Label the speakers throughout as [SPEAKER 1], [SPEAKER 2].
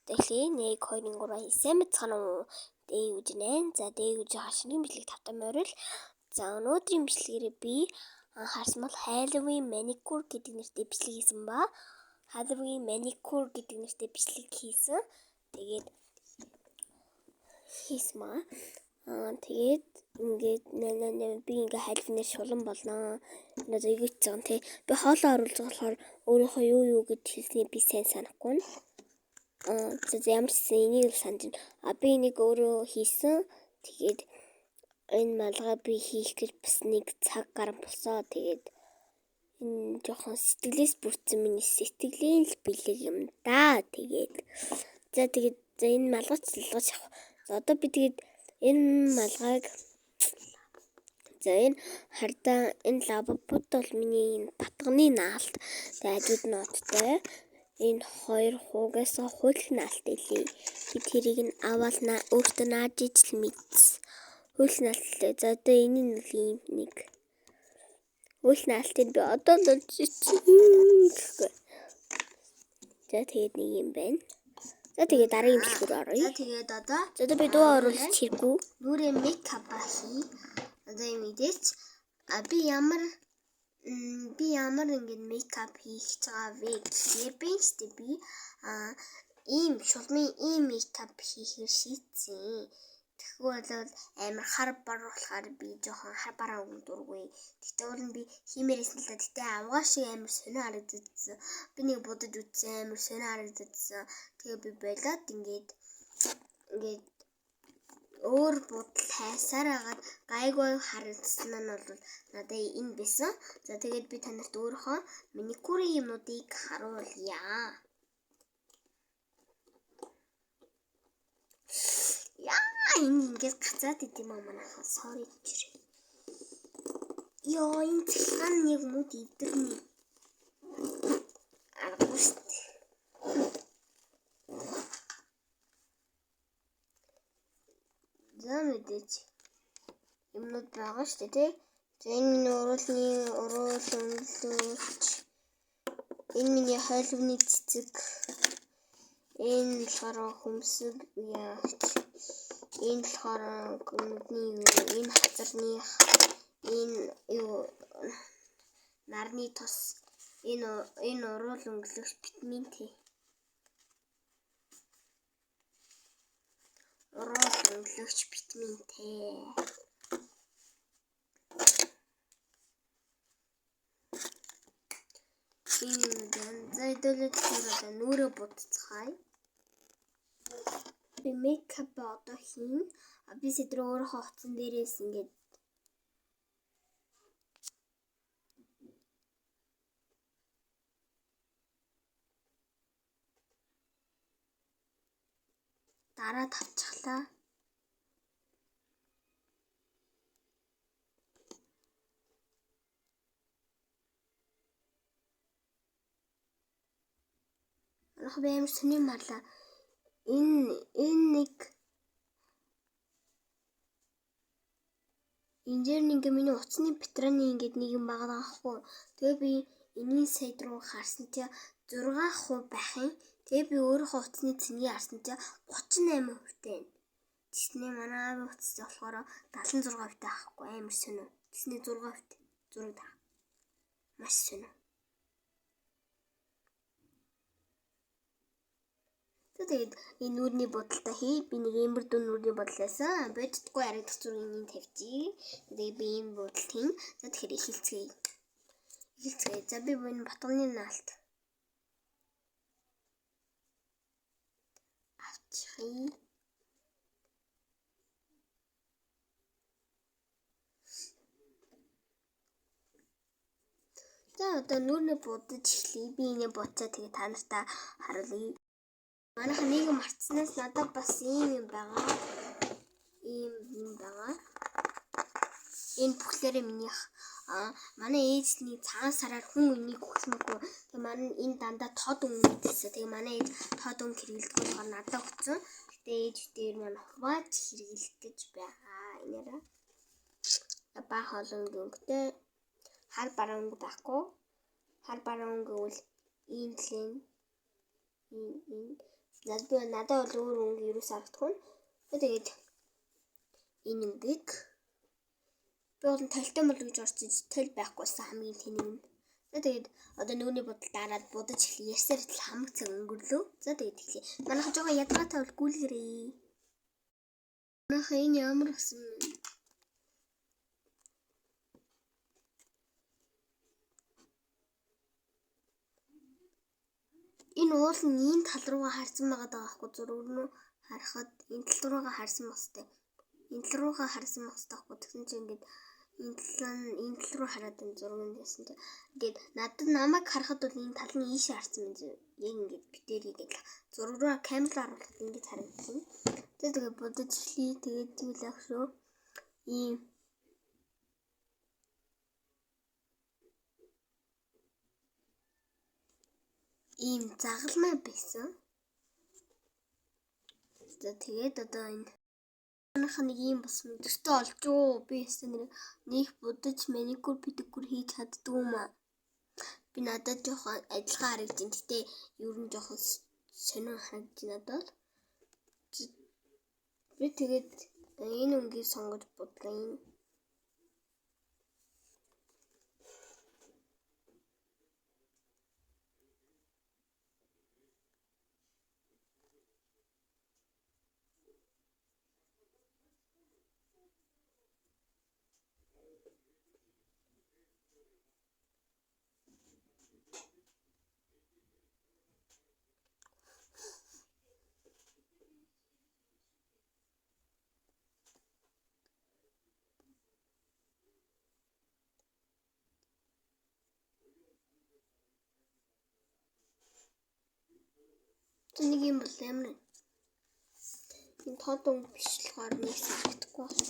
[SPEAKER 1] Тэглээ 1 2 3 хийсэн мэцхан уу. Дээ үж нэ. За дээ үж хашигны бичлэг тавтай морил. За өнөөдрийн бичлэгээр би анхаарсан бол Halloween manicure гэдэг нэртэй бичлэг хийсэн ба. Halloween manicure гэдэг нэртэй бичлэг хийсэн. Тэгээд хийсмаа. Тэгээд ингээд би ингээ Halloween-ээр шулан болно. Надад эвгүйцсэн тий. Би хоолоо оруулж байгаа болохоор өөрийнхөө юу гэж хэлснийг би сайн санахгүй нь. Ямар ч энийг л санаж байна. Би энийг өөрөө хийсэн. Тэгээд энэ малгай би хийх гэж бас нэг цаг гарan болсоо. Тэгээд энэ жоохон сэтгэлээс бүрдсэн миний сэтгэлийн л бэлэг юм да. Тэгээд энэ малгайч авах. За одоо би тэгээд энэ малгайг энэ хардаа энэ лабабут бол миний батганы наалт. Тэгээд ажууд ноттой. Энэ хоёр хуугаас хууль наалт илээ. Би тэрийг нь аваална өөртөө нааж ижил мэдс. Хууль наалт. За одоо энэ нэг хууль наалтыг би одоо л гэхгүй. За тэгээд нэг юм байна. За тэгээд дараагийн бичлэг рүү оръё.
[SPEAKER 2] За тэгээд одоо
[SPEAKER 1] би дуу оруулж хэрэггүй.
[SPEAKER 2] Нүрээ мейкап хий. Одоо юм идэж би ямар ингэж мейкап хийх гэж байгаа вэ гэхээр би ийм шулмын ийм мейкап хийхээр шийдсэн. Тэгвэл амар хар бар болохоор би жоохон хар бараа өнгө дургүй. Тэгтээ уул нь би хиймээрсэн л да. Тэгтээ авгаа шиг амар сонио харагдсан. Би нэг будаж үтсэн амар сонио харагдсан. Тэгээ би болоод ингээд өөр будал хайсаар агаад гайгүй харагдсан нь бол надад энэ байсан. За тэгээд би танарт өөрийнхөө маникюрын юмнуудыг харуулъя. Энэ ингээд гацаад идэм аа манайхаа. Sorry гэж. Энэ цэглэн нэг мод ивдэрнэ. Аргаст. За мэдээч. Юмнууд байгаа шүү дээ тий. За энэ миний уруулж. Энэ миний Halloween цэцэг. Энэ болохоор хөмсөг яач. Энэ болохоор энэ хазарных энэ нарны тос энэ уруул өнгөлөгч витамин Т. Уруул өнгөлөгч витамин Т. За идэлээд нүрээ будцгаая. Би мейкап одоо хийн. Би сэдрээ өөрийнхөө утсан дээрээс ингээд дараа тавчглаа. Би амар сони марлаа. Энэ дээр ингээ миний утасны батарейны ингээд нэг юм байгаа даахгүй. Тэгээ би энэний сайд руу харсан чи 6% байх юм. Тэгээ би өөрийнхөө утасны цэнийг харсан чи 38% тань. Тэсний манай аавын утас болохоор 76% таахгүй амар сонио. Тэсний 6% зураг таа. Маш сонио. Тэгээд энэ нүрийн бодолтой хий. Би нэг эмбэр дүү нүрийн бодлоосаа боддгүй харагдах зургийг тавьчих. Тэгээд би энэ бодол хийн. За тэгэхээр эхэлцгээе. За би энэ батганы наалт авчихъя. За одоо нүрээ будаж эхлэе. Би энэ буцаа тэгээд та нартаа харуулъя. Манайх нэг мартснаас надад бас ийм байгаа. Ийм байгаа. Энэ бүхлээрээ минийх манай ээжний цагаан сараар хүн энийг өгсөнгүй. Тэгээ манай энэ дандаа тод өнгө гэсэн. Тэгээ манай ээж тод өнгө хэрэглэдэг болохоор надад өгсөн. Гэтэ ээж дээр маань хувааж хэрэглэх гэж байгаа. Энээрээ баа холон өнгөтэй хар бараа өнгө байхгүй. Хар бараа өнгө бол ийм Надад бол өөр өнгө юус харагдахгүй. Тэгээд энэ өнгийг би бол талтай мөл гэж орчих тэл байхгүйсэн хамгийн тэнэг нь. Тэгээд одоо нүуний бодол дараад будаж эхлэе. Ясаар л хамаг цаг өнгөрлөө. За тэгээд эхлэе. Манайха жоо ядгатай бол гүйлгэрээ. Манайха энэ ямар гэсэн энэ уул нь энэ тал руугаа харсан байгаа даахгүй зураг нь харахад энэ тал руугаа харсан бастай. Энэ тал руугаа харсан бастай даахгүй. Тэгсэн чинь ингээд энэ тал руу хараад энэ зураг нь яасан чинь ингээд надад намайг харахад бол энэ тал нь ийшээ харсан юм зү. Яг ингээд битэрий гэдэг зураг руу камераар оруулахад ингэж харагдсан. Тэгээд бодож эхлэе. Тэгээд тэгэлэх шүү. Ийм загалмай байсан. За тэгээд одоо энэ манайха нэг юм бас мэдэртэй олж уу. Би ястаа нэг будаж маникюр педикюр хийж чаддгүй юм аа. Би надад жоохон адилхан харагдсан. Гэтэ ер нь жоохон сонио харагдаж надад. Би тэгээд энэ өнгийг сонгож бодлоо. Нэг юм бол амар. Энэ тод өнгө биш болохоор нэг санагдахгүй байна.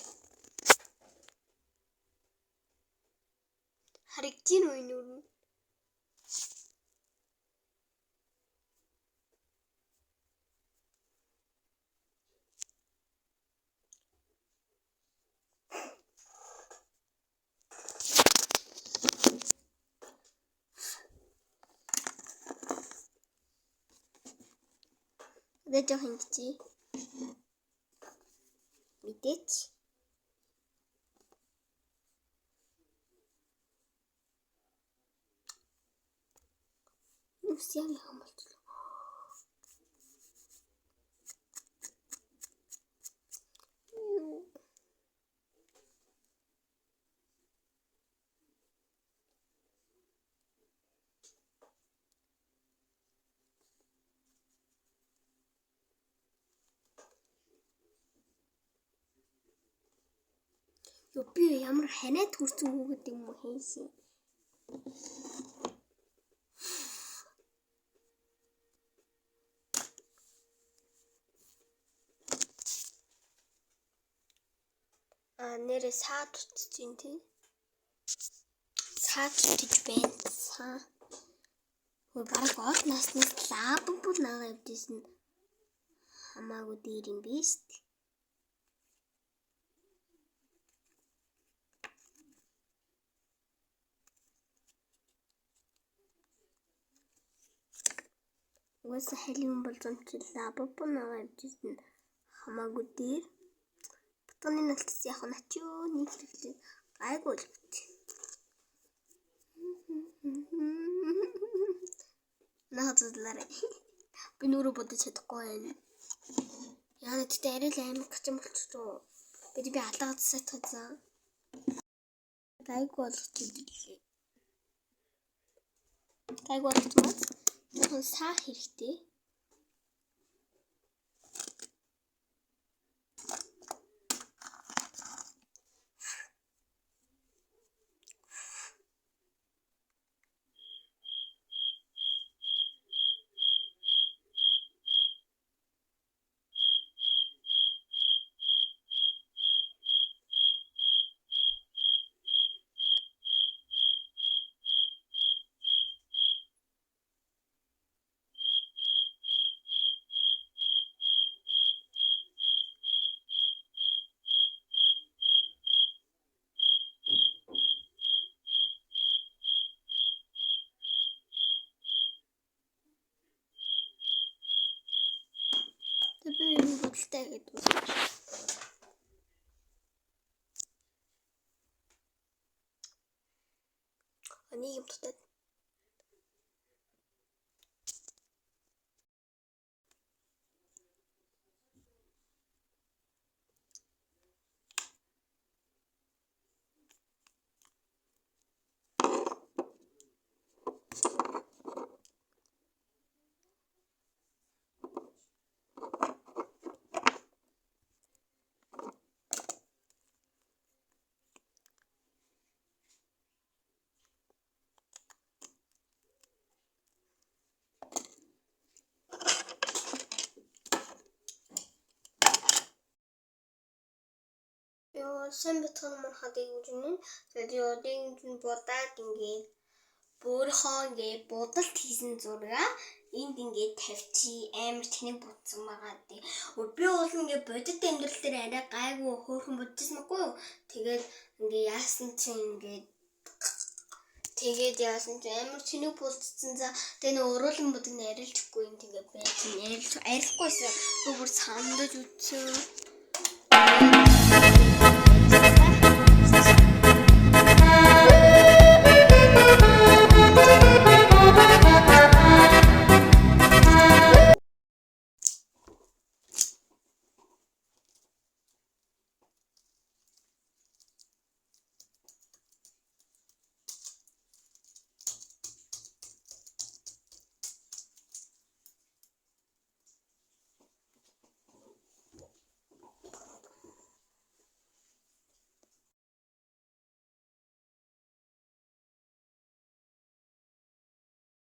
[SPEAKER 2] Харагдаж уу энэ юу? Dhe cho hình chi мэдээч нүс яг хамаачлаа. Би ямар ханаад хүрсэн хүүхэд юм уу хийсэн. Нэрээ саад утчихин тий. Саад утчих байна. Бараг ол наснаас лаб бүр нагаа явдсан хамаагүй дээр юм биш. Уус хэлэн бол зомчлаа. Бобонаага явжсэн хамаагүй дээр. Бутаны налтс яг начуу нэг хэрэглээ гайгүй л бит. Наадлаарэ. Би нүрэ бодож чадахгүй байна. Яа тэгтээ арай л амар гачим болчихсон. Би алгаад сайтгацсан. Гайгүй болчихлээ. Гайгүй болчихмаа. Яхан саа хэрэгтэй. амралтай гэдэг үү. Нэг юм дутаад. Сайн битгэн махад ингэж үнэн. Тэгээд энэ будаад ингээд өөрийнхөө ингээд будалт хийсэн зургаа энд ингээд тавьчих амар тэнэг будсан байгаа тий. Би бол ингээд бодит амьдрал дээр арай гайгүй хөөрхөн будчихсан байхгүй юу? Тэгээд ингээд яасан чинь ингээд амар тэнэг будсан за тэгээ нэг уруулан будаг нь арилжихгүй юм тэгээд байж арилахгүйсэн. Бүр сандаж үтсэн.